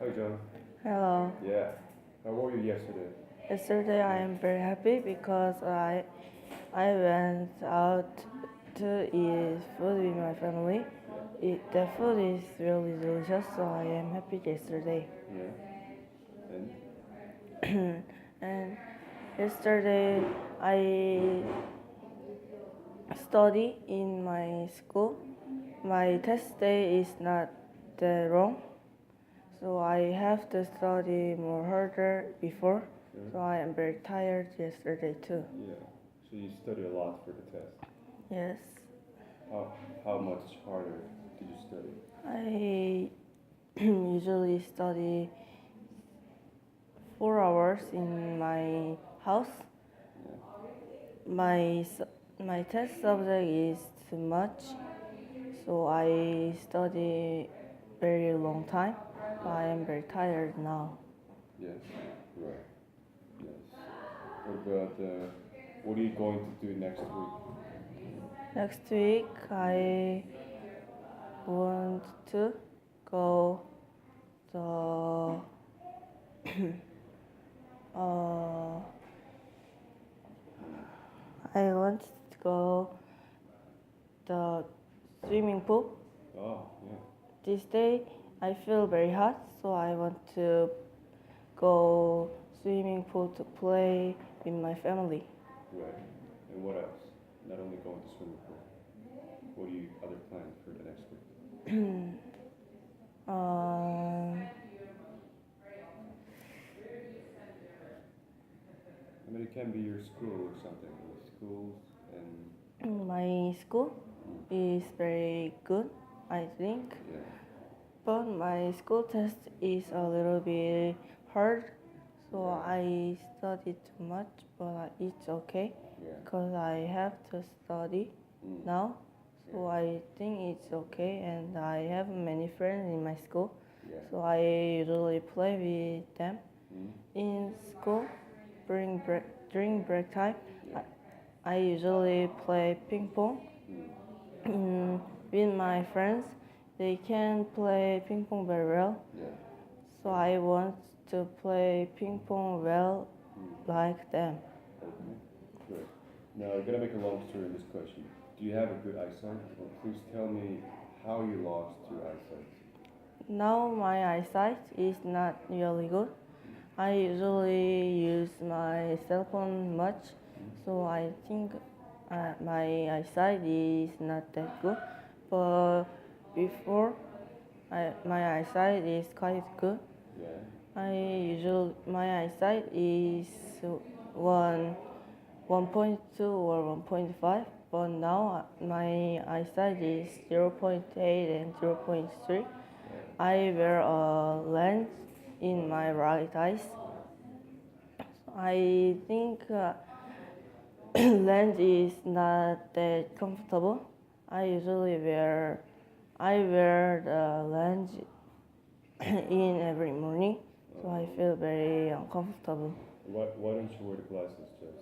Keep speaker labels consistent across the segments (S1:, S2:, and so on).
S1: Hi, John.
S2: Hello.
S1: Yeah. How were you yesterday?
S2: Yesterday I am very happy because I went out to eat food with my family. The food is really delicious, so I am happy yesterday.
S1: Yeah. And?
S2: And yesterday I study in my school. My test day is not that long, so I have to study more harder before. So I am very tired yesterday too.
S1: Yeah. So you studied a lot for the test.
S2: Yes.
S1: How much harder did you study?
S2: I usually study 4 hours in my house. My my test subject is too much, so I study very long time. I am very tired now.
S1: Yes. Right. Yes. What about what are you going to do next week?
S2: Next week I want to go the I want to go the swimming pool.
S1: Oh, yeah.
S2: This day I feel very hot, so I want to go swimming pool to play with my family.
S1: Right. And what else? Not only going to swimming pool. What are you other plans for the next week? I mean, it can be your school or something. Schools and.
S2: My school is very good, I think.
S1: Yeah.
S2: But my school test is a little bit hard, so I study too much, but it's okay because I have to study now. So I think it's okay, and I have many friends in my school. So I usually play with them. In school, during break time, I usually play ping pong with my friends. They can play ping pong very well. So I want to play ping pong well like them.
S1: Okay, good. Now, I'm going to make a long story in this question. Do you have a good eyesight? Or please tell me how you lost your eyesight.
S2: Now my eyesight is not really good. I usually use my cell phone much, so I think my eyesight is not that good. But before, my eyesight is quite good. My eyesight is 1.2 or 1.5, but now my eyesight is 0.8 and 0.3. I wear a lens in my right eyes. I think lens is not that comfortable. I wear the lens in every morning, so I feel very uncomfortable.
S1: Why don't you wear the glasses, Jess?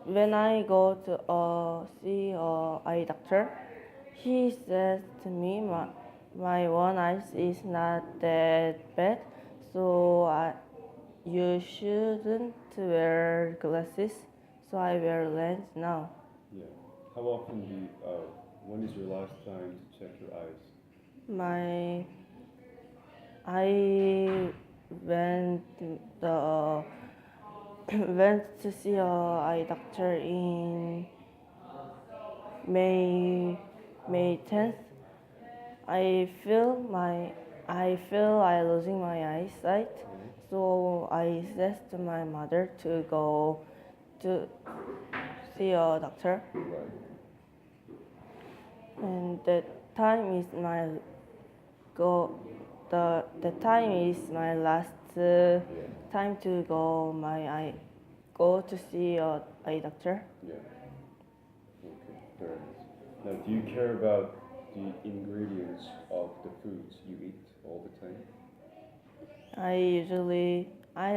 S2: When I go to see a eye doctor, he says to me my one eye is not that bad, so you shouldn't wear glasses. So I wear lens now.
S1: Yeah. How often when is your last time to check your eyes?
S2: I went the went to see a eye doctor in May 10th. I feel I losing my eyesight, so I said to my mother to go to see a doctor. And the time is my go. The time is my last time to go to see a eye doctor.
S1: Yeah. Okay, very nice. Now, do you care about the ingredients of the foods you eat all the time?
S2: I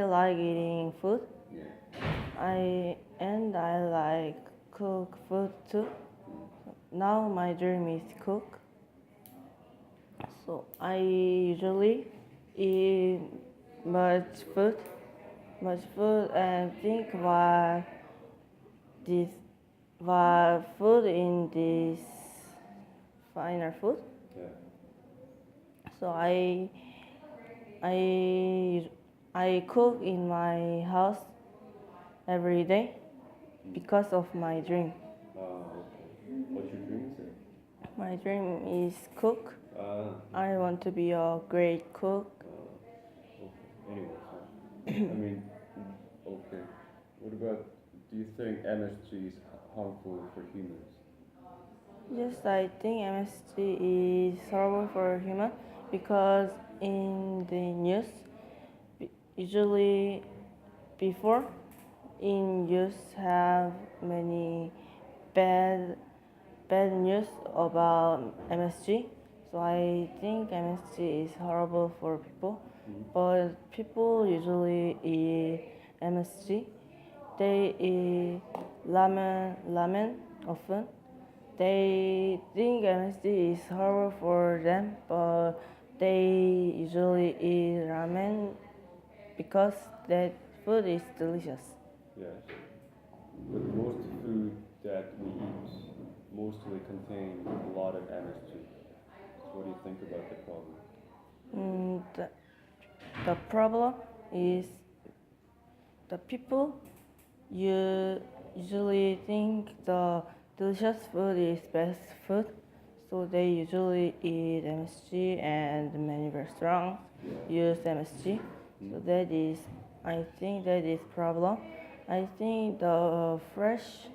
S2: like eating food.
S1: Yeah.
S2: I like cook food too. Now my dream is cook. So I usually eat much food, and think this what food in this finer food.
S1: Yeah.
S2: So I cook in my house every day because of my dream.
S1: Okay. What's your dream, sir?
S2: My dream is cook.
S1: Ah.
S2: I want to be a great cook.
S1: Okay. Anyways, I mean, okay. What about, do you think MSG is harmful for humans?
S2: Yes, I think MSG is horrible for human because in the news, usually before in news have many bad news about MSG. So I think MSG is horrible for people, but people usually eat MSG. They eat ramen often. They think MSG is horrible for them, but they usually eat ramen because that food is delicious.
S1: Yes. But most food that we eat mostly contain a lot of MSG. So what do you think about the problem?
S2: The problem is the people usually think the delicious food is best food, so they usually eat MSG, and many restaurants use MSG. So that is, I think that is problem. I think the fresh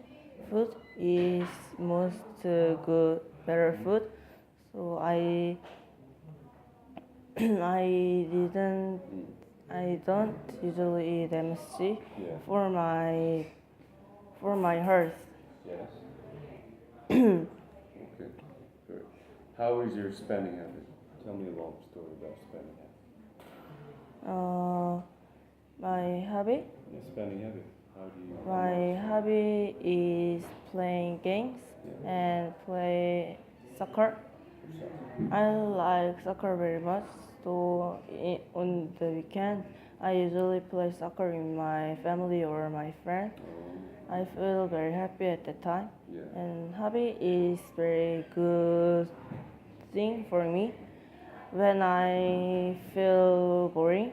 S2: food is most good, better food. So I don't usually eat MSG
S1: Yeah.
S2: for my health.
S1: Yes. Okay. Good. How is your spending habit? Tell me a long story about spending habit.
S2: My hobby?
S1: Yeah, spending habit. How do you?
S2: My hobby is playing games and play soccer. I like soccer very much. So on the weekend, I usually play soccer with my family or my friend. I feel very happy at the time.
S1: Yeah.
S2: And hobby is very good thing for me. When I feel boring,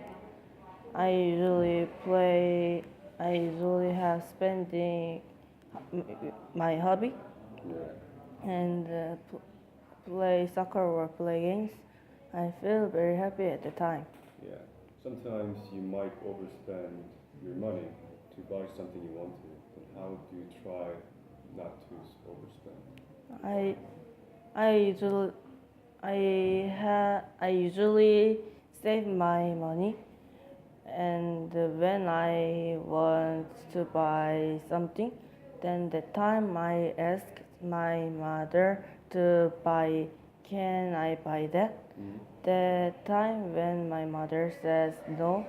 S2: I usually play. I usually have spending my hobby
S1: Yeah.
S2: and play soccer or play games. I feel very happy at the time.
S1: Yeah. Sometimes you might overspend your money to buy something you want to. But how do you try not to overspend?
S2: I usually save my money, and when I want to buy something, then the time I ask my mother to buy, can I buy that? The time when my mother says no,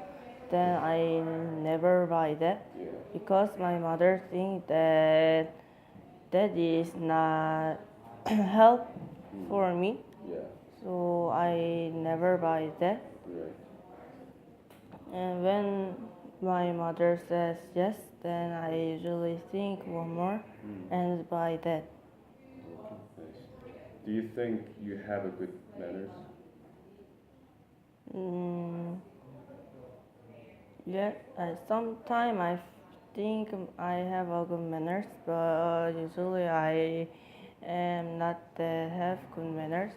S2: then I never buy that because my mother thinks that that is not help for me.
S1: Yeah.
S2: So I never buy that.
S1: Right.
S2: And when my mother says yes, then I usually think one more and buy that.
S1: Okay. Nice. Do you think you have a good manners?
S2: Yeah, sometimes I think I have a good manners, but usually I am not that have good manners.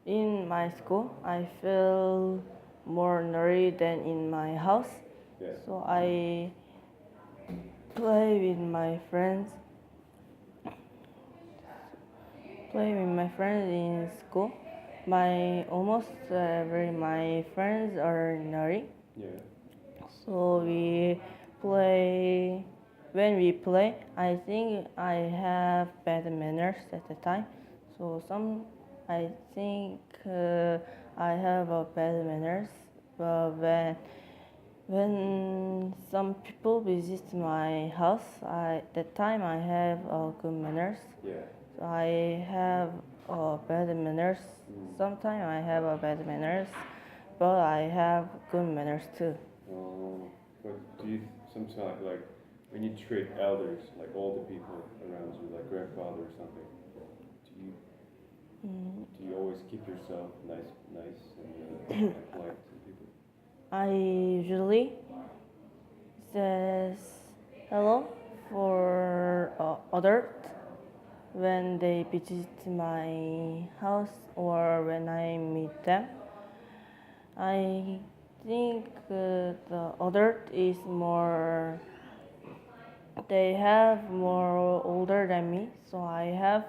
S2: In my school, I feel more nerdy than in my house.
S1: Yeah.
S2: So I play with my friends. Play with my friends in school. Almost every my friends are nerdy.
S1: Yeah.
S2: So we play. When we play, I think I have bad manners at the time. So I think I have a bad manners. But when some people visit my house, that time I have good manners.
S1: Yeah.
S2: So I have bad manners. Sometimes I have bad manners, but I have good manners too.
S1: But do you sometimes, like, when you treat elders, like older people around you, like grandfather or something, do you always keep yourself nice and polite to people?
S2: I usually says hello for others when they visit my house or when I meet them. I think the other is more. They have more older than me, so I have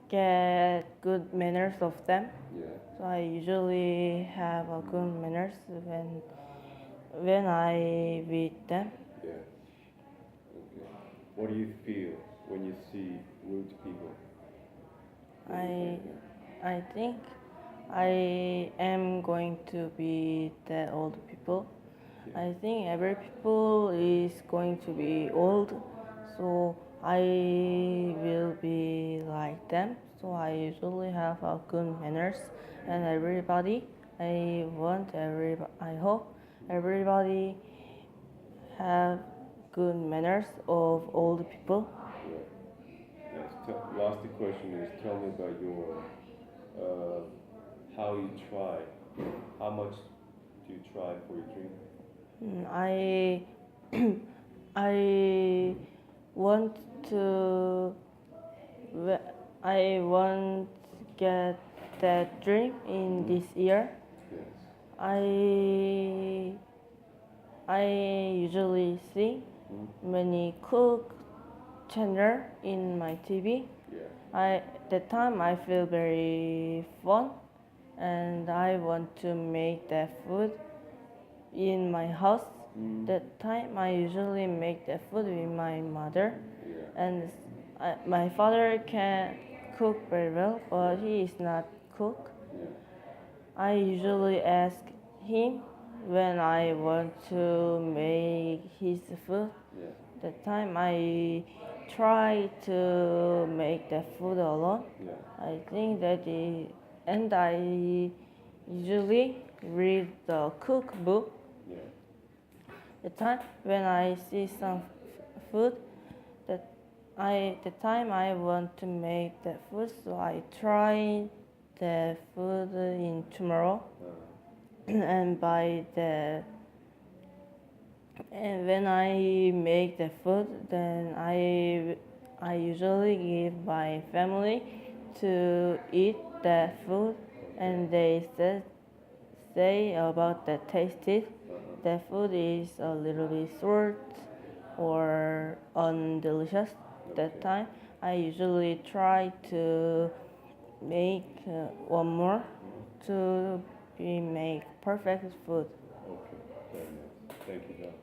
S2: get good manners of them.
S1: Yeah.
S2: So I usually have a good manners when I meet them.
S1: Yeah. Okay. What do you feel when you see rude people?
S2: I think I am going to be the old people.
S1: Yeah.
S2: I think every people is going to be old, so I will be like them. So I usually have a good manners, and everybody. I hope everybody have good manners of old people.
S1: Yeah. Yes. Last question is, tell me about your how you try. How much do you try for your dream?
S2: I I want to I want get that dream in this year.
S1: Yes.
S2: I usually see many cook channel in my TV.
S1: Yeah.
S2: That time I feel very fun, and I want to make that food in my house. That time I usually make the food with my mother,
S1: Yeah.
S2: and my father can cook very well, but he is not cook.
S1: Yeah.
S2: I usually ask him when I want to make his food.
S1: Yeah.
S2: That time I try to make the food alone.
S1: Yeah.
S2: I think that is, and I usually read the cookbook.
S1: Yeah.
S2: The time when I see some food, the time I want to make the food, so I try the food in tomorrow, and when I make the food, then I usually give my family to eat the food, and they say about the tasted. The food is a little bit sweet or undelicious. That time I usually try to make one more to make perfect food.
S1: Okay. Very nice. Thank you, John.